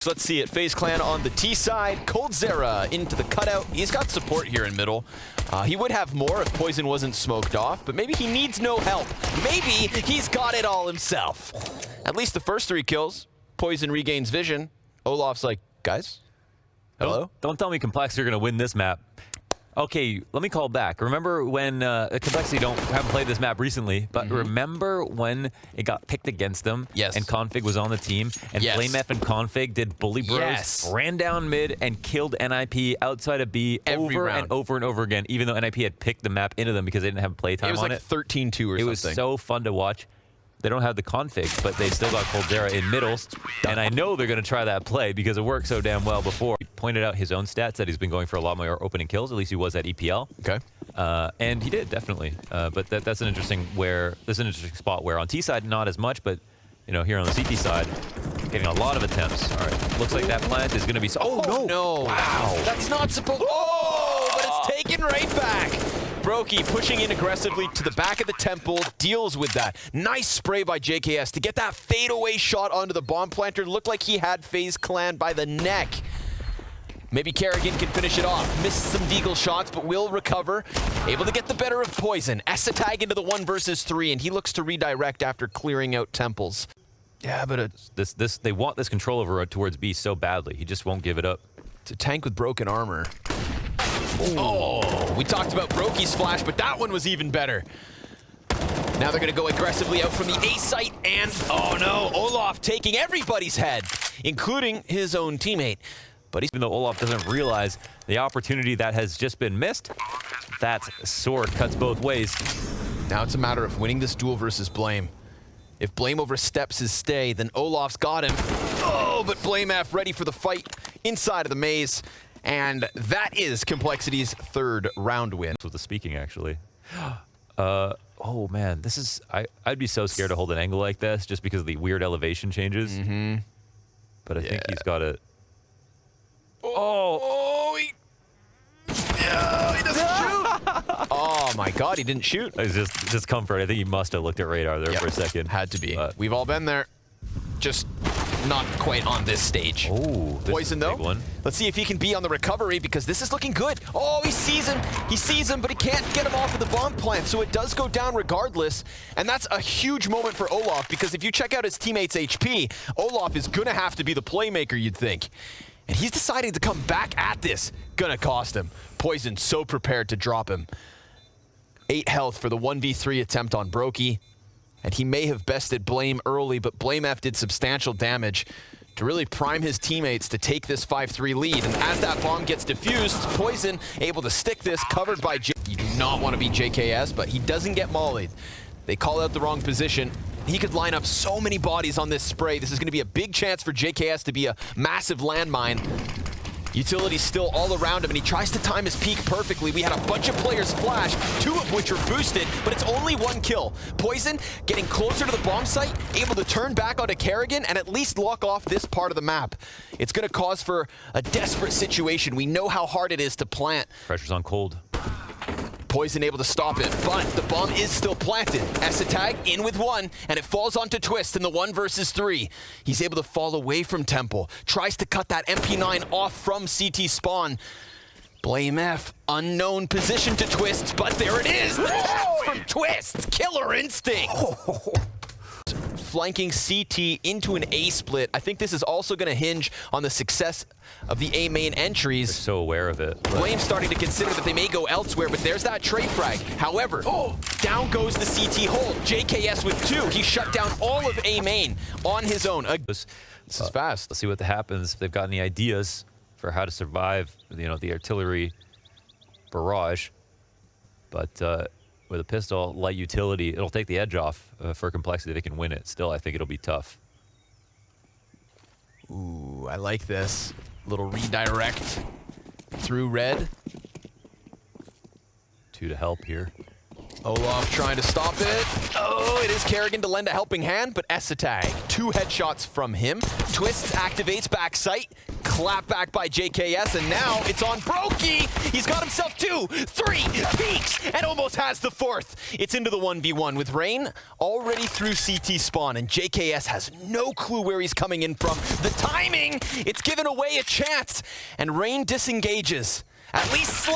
So let's see it. FaZe Clan on the T side. Coldzera into the cutout. He's got support here in middle. He would have more if Poison wasn't smoked off, but maybe he needs no help. Maybe he's got it all himself. At least the first 3 kills. Poison regains vision. Olaf's like, guys, hello? Don't tell me Complexity are going to win this map. Okay, let me call back. Remember when Complexity haven't played this map recently, but remember when it got picked against them? Yes. And Config was on the team, and FlameF and Config did bully bros, ran down mid, and killed NIP outside of B over and over again, even though NIP had picked the map into them because they didn't have playtime on it. It was like 13-2 or something. It was so fun to watch. They don't have the config, but they still got Coldzera in middle. And I know they're going to try that play because it worked so damn well before. He pointed out his own stats that he's been going for a lot more opening kills. At least he was at EPL. Okay. And he did, definitely. But that's an interesting spot where on T side, not as much, but you know, here on the CT side, getting a lot of attempts. All right. Looks like that plant is going to be... Oh, no. Wow. That's not supposed... Oh, but it's taken right back. Brokey pushing in aggressively to the back of the temple, deals with that. Nice spray by JKS to get that fadeaway shot onto the bomb planter. Looked like he had FaZe Clan by the neck. Maybe Kerrigan can finish it off. Missed some deagle shots, but will recover. Able to get the better of Poison. Tag into the 1 versus 3, and he looks to redirect after clearing out temples. Yeah, but they want this control over towards B so badly. He just won't give it up. It's a tank with broken armor. Oh, we talked about Brokey's flash, but that one was even better. Now they're going to go aggressively out from the A site, and oh no, Olaf taking everybody's head, including his own teammate. But even though Olaf doesn't realize the opportunity that has just been missed, that sword cuts both ways. Now it's a matter of winning this duel versus Blame. If Blame oversteps his stay, then Olaf's got him. Oh, but Blame F ready for the fight inside of the maze. And that is Complexity's 3rd round win. With the speaking, actually. Oh man, this is... I'd be so scared to hold an angle like this just because of the weird elevation changes. But I think he's got it. He doesn't shoot! Oh my god, he didn't shoot. It's just comfort. I think he must have looked at radar there for a second. Had to be. We've all been there. Just not quite on this stage. Oh, Poison though. One. Let's see if he can be on the recovery because this is looking good. Oh, he sees him. He sees him, but he can't get him off of the bomb plant, so it does go down regardless. And that's a huge moment for Olaf because if you check out his teammates' HP, Olaf is gonna have to be the playmaker, you'd think. And he's deciding to come back at this. Gonna cost him. Poison so prepared to drop him. 8 health for the 1v3 attempt on Brokey. And he may have bested Blame early, but Blame F did substantial damage to really prime his teammates to take this 5-3 lead. And as that bomb gets defused, Poison able to stick this, covered by You do not want to be JKS, but he doesn't get mollied. They call out the wrong position. He could line up so many bodies on this spray. This is going to be a big chance for JKS to be a massive landmine. Utility's still all around him, and he tries to time his peak perfectly. We had a bunch of players flash, 2 of which are boosted, but it's only 1 kill. Poison getting closer to the bomb site, able to turn back onto Kerrigan and at least lock off this part of the map. It's going to cause for a desperate situation. We know how hard it is to plant. Pressure's on Cold. Poison able to stop it, but the bomb is still planted. Tag in with 1, and it falls onto Twist in the 1 versus 3. He's able to fall away from Temple, tries to cut that MP9 off from CT spawn. Blame F, unknown position to Twist, but there it is! The tap from Twist! Killer instinct! Flanking CT into an A split. I think this is also going to hinge on the success of the A main entries. They're so aware of it. Blame's starting to consider that they may go elsewhere, but there's that trade frag. However, down goes the CT hold. JKS with 2. He shut down all of A main on his own. This is fast. Let's see what happens. If they've got any ideas for how to survive, you know, the artillery barrage. But with a pistol, light utility, it'll take the edge off for Complexity. They can win it. Still, I think it'll be tough. Ooh, I like this. Little redirect through red. 2 to help here. Olaf trying to stop it. Oh, it is Kerrigan to lend a helping hand, but Tag. 2 headshots from him. Twists activates back sight. clap back by JKS, and now it's on Brokey. He's got himself 2, 3 peaks, and almost has the 4th. It's into the 1v1 with Rain already through CT spawn, and JKS has no clue where he's coming in from. The timing, it's given away a chance, and Rain disengages. At least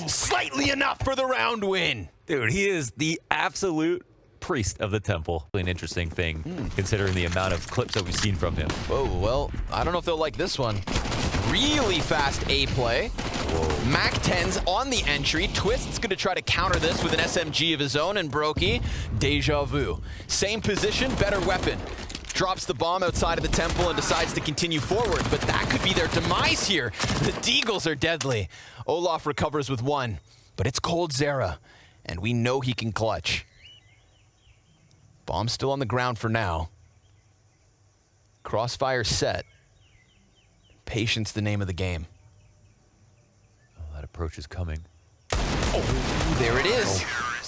slightly enough for the round win. Dude, he is the absolute priest of the temple. An interesting thing, considering the amount of clips that we've seen from him. Oh, well, I don't know if they'll like this one. Really fast A play. Whoa. Mac 10's on the entry. Twist's gonna try to counter this with an SMG of his own, and Brokey, deja vu. Same position, better weapon. Drops the bomb outside of the temple and decides to continue forward, but that could be their demise here. The Deagles are deadly. Olaf recovers with 1, but it's Coldzera, and we know he can clutch. Bomb still on the ground for now. Crossfire set. Patience the name of the game. Oh, that approach is coming. Oh, there it is.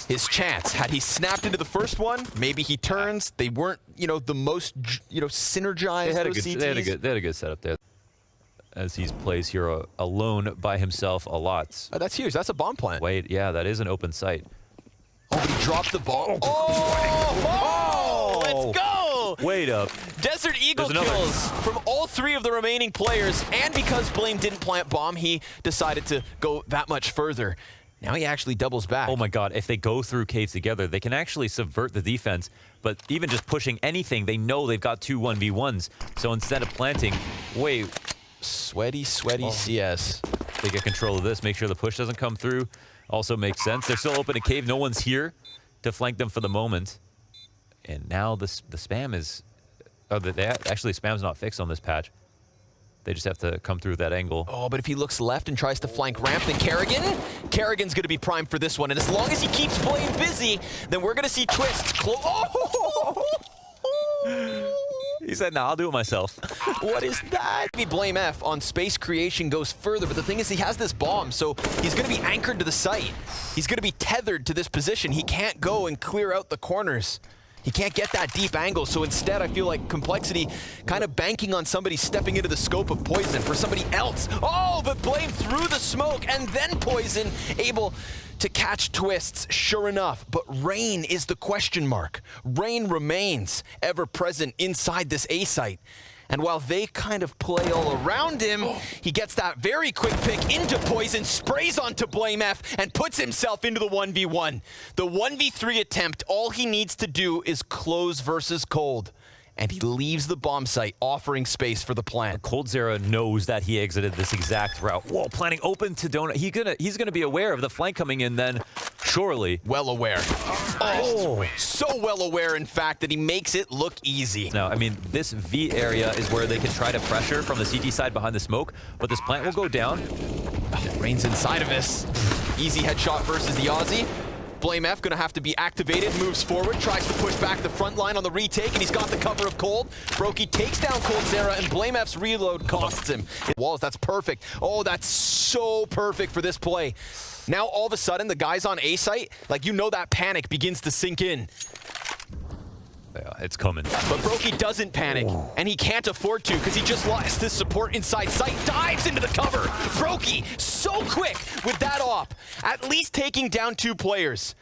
His chance. Had he snapped into the first one, maybe he turns. They weren't, the most, synergized. They had a good setup there. As he plays here alone by himself a lot. Oh, that's huge. That's a bomb plant. Wait, yeah, that is an open site. Oh, but he dropped the ball. Oh, let's go! Wait up. Desert Eagle kills from all 3 of the remaining players, and because Blame didn't plant bomb, he decided to go that much further. Now he actually doubles back. Oh my god, if they go through cave together, they can actually subvert the defense, but even just pushing anything, they know they've got 2 1v1s. So instead of planting, wait. Sweaty CS. They get control of this, make sure the push doesn't come through. Also makes sense. They're still open in cave, no one's here to flank them for the moment. And now the spam is... Oh, actually, spam's not fixed on this patch. They just have to come through that angle. Oh, but if he looks left and tries to flank ramp, then Kerrigan's going to be primed for this one. And as long as he keeps Blame busy, then we're going to see Twist close. Oh! He said, nah, I'll do it myself. What is that? Maybe Blame F on space creation goes further, but the thing is he has this bomb, so he's going to be anchored to the site. He's going to be tethered to this position. He can't go and clear out the corners. He can't get that deep angle, so instead I feel like Complexity kind of banking on somebody stepping into the scope of Poison for somebody else. Oh, but Blame through the smoke, and then Poison able to catch Twists, sure enough. But Rain is the question mark. Rain remains ever present inside this A site. And while they kind of play all around him, he gets that very quick pick into Poison, sprays onto Blame F, and puts himself into the 1v1. The 1v3 attempt, all he needs to do is close versus cold. And he leaves the bomb site, offering space for the plant. Coldzera knows that he exited this exact route. Whoa, planning open to donut. He's gonna be aware of the flank coming in then, surely. Well aware. Oh, so well aware, in fact, that he makes it look easy. No, I mean, this V area is where they can try to pressure from the CT side behind the smoke, but this plant will go down. Rain's inside of this. Easy headshot versus the Aussie. Blame F gonna have to be activated, moves forward, tries to push back the front line on the retake, and he's got the cover of Cold. Brokey takes down Coldzera, and Blame F's reload costs him. Walls, that's perfect. Oh, that's so perfect for this play. Now, all of a sudden, the guys on A site, that panic begins to sink in. Yeah, it's coming. But Brokey doesn't panic, and he can't afford to because he just lost his support inside sight, dives into the cover. Brokey, so quick with that op, at least taking down 2 players.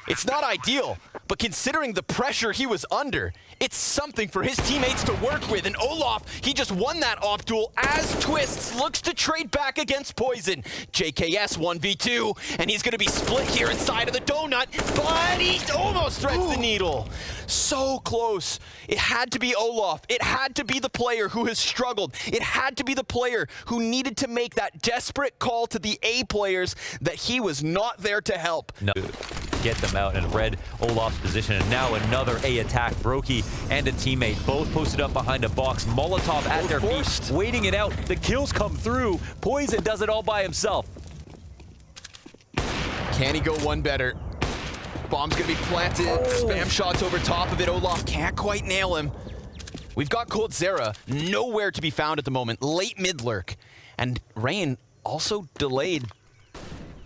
It's not ideal, but considering the pressure he was under, it's something for his teammates to work with. And Olaf, he just won that op duel as Twists looks to trade back against Poison. JKS 1v2, and he's gonna be split here inside of the donut, but he almost threads the needle. So close. It had to be Olaf. It had to be the player who has struggled. It had to be the player who needed to make that desperate call to the A players that he was not there to help. No. Get them out and read Olaf's position, and now another A attack. Brokey and a teammate both posted up behind a box. Molotov at their feet, waiting it out. The kills come through. Poison does it all by himself. Can he go one better? Bomb's gonna be planted. Spam shots over top of it. Olaf can't quite nail him. We've got Coldzera nowhere to be found at the moment. Late mid lurk. And Rain also delayed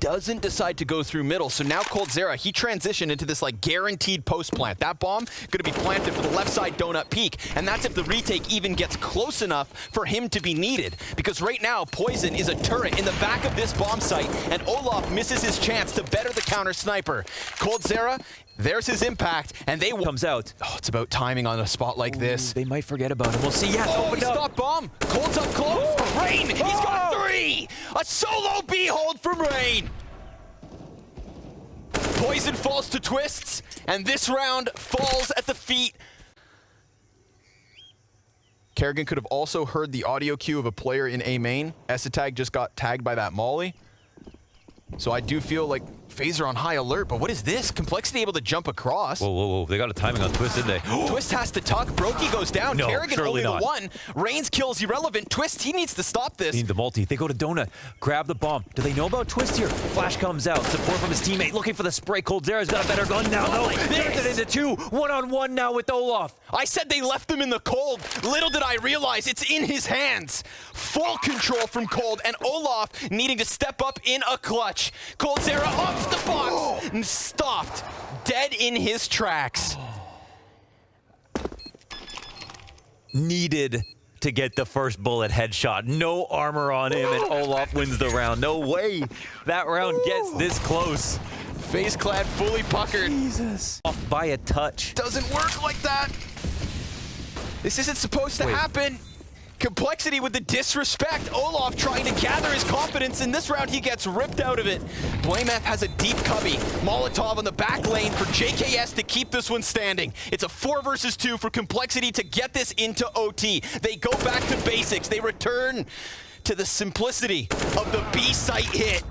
doesn't decide to go through middle. So now Coldzera, he transitioned into this like guaranteed post plant. That bomb gonna be planted for the left side donut peak. And that's if the retake even gets close enough for him to be needed. Because right now, Poison is a turret in the back of this bomb site, and Olaf misses his chance to better the counter sniper. Coldzera, there's his impact, and they Comes out. Oh, it's about timing on a spot like this. They might forget about him. We'll see. Yes, Oh, opened he up. stopped bomb. Cold's up close. Rain, he's got 3. A solo B hold from Rain. Poison falls to Twists, and this round falls at the feet. Kerrigan could have also heard the audio cue of a player in A main. Esatag just got tagged by that molly. So I do feel like FaZe are on high alert, but what is this? Complexity able to jump across. Whoa, whoa, whoa. They got a timing on Twist, didn't they? Twist has to tuck. Brokey goes down. No, Kerrigan surely only not. the 1. Reigns kills irrelevant. Twist, he needs to stop this. Need the multi. They go to Donut. Grab the bomb. Do they know about Twist here? Flash comes out. Support from his teammate. Looking for the spray. Coldzera's got a better gun now. No, like turns it this. into 2. 1-on-1 now with Olaf. I said they left him in the cold. Little did I realize it's in his hands. Full control from Cold, and Olaf needing to step up in a clutch. Coldzera off the box and stopped dead in his tracks. Needed to get the first bullet headshot. No armor on him, and Olaf wins the round. No way that round gets this close. FaZe Clan fully puckered. Jesus. Off by a touch. Doesn't work like that. This isn't supposed to happen. Complexity with the disrespect. Olaf trying to gather his confidence. In this round, he gets ripped out of it. BlameF has a deep cubby. Molotov on the back lane for JKS to keep this one standing. It's a 4 versus 2 for Complexity to get this into OT. They go back to basics. They return to the simplicity of the B site hit.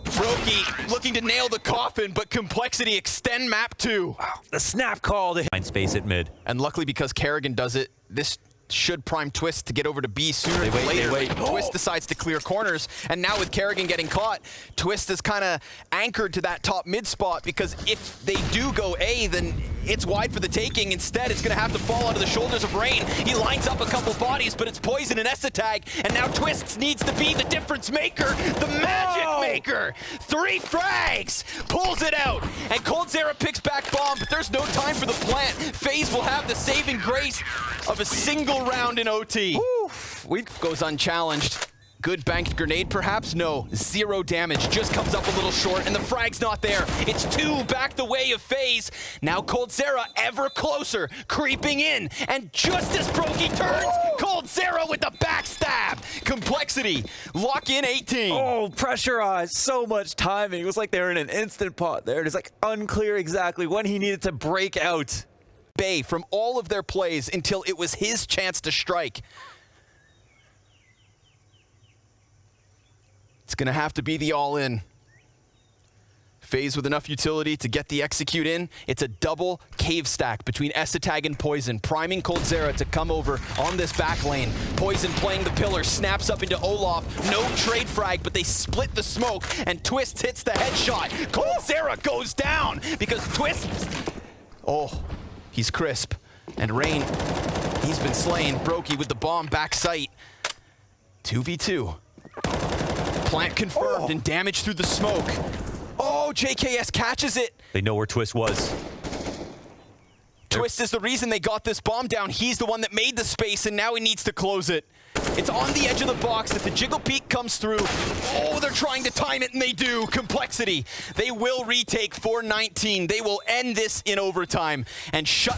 Brokey looking to nail the coffin, but Complexity extend map 2. The snap call to find space at mid. And luckily, because Kerrigan does it, this should prime Twist to get over to B sooner They than wait, later. they wait. Twist decides to clear corners, and now with Kerrigan getting caught, Twist is kind of anchored to that top mid spot, because if they do go A, then it's wide for the taking. Instead, it's going to have to fall onto the shoulders of Rain. He lines up a couple bodies, but it's Poison and Esatag, and now Twist needs to be the difference maker, the magic maker. 3 frags, pulls it out, and Coldzera picks back bomb, but there's no time for the plant. FaZe will have the saving grace of a single round in OT. Goes unchallenged. Good banked grenade, perhaps? No. 0 damage. Just comes up a little short, and the frag's not there. It's 2 back the way of FaZe. Now Coldzera ever closer, creeping in. And just as Brokey turns, Coldzera with the backstab. Complexity. Lock in 18. Oh, pressurized. So much timing. It was like they were in an instant pot there. It's like unclear exactly when he needed to break out. Bay from all of their plays until it was his chance to strike. It's gonna have to be the all-in. FaZe with enough utility to get the execute in. It's a double cave stack between Esatag and Poison, priming Coldzera to come over on this back lane. Poison playing the pillar, snaps up into Olaf. No trade frag, but they split the smoke, and Twist hits the headshot. Coldzera goes down because Twist... Oh, he's crisp. And Rain, he's been slain. Brokey with the bomb back sight. 2v2. Plant confirmed and damage through the smoke. Oh, JKS catches it. They know where Twist was. Twist is the reason they got this bomb down. He's the one that made the space, and now he needs to close it. It's on the edge of the box. If the jiggle peek comes through, oh, they're trying to time it, and they do. Complexity. They will retake 4-19. They will end this in overtime and shut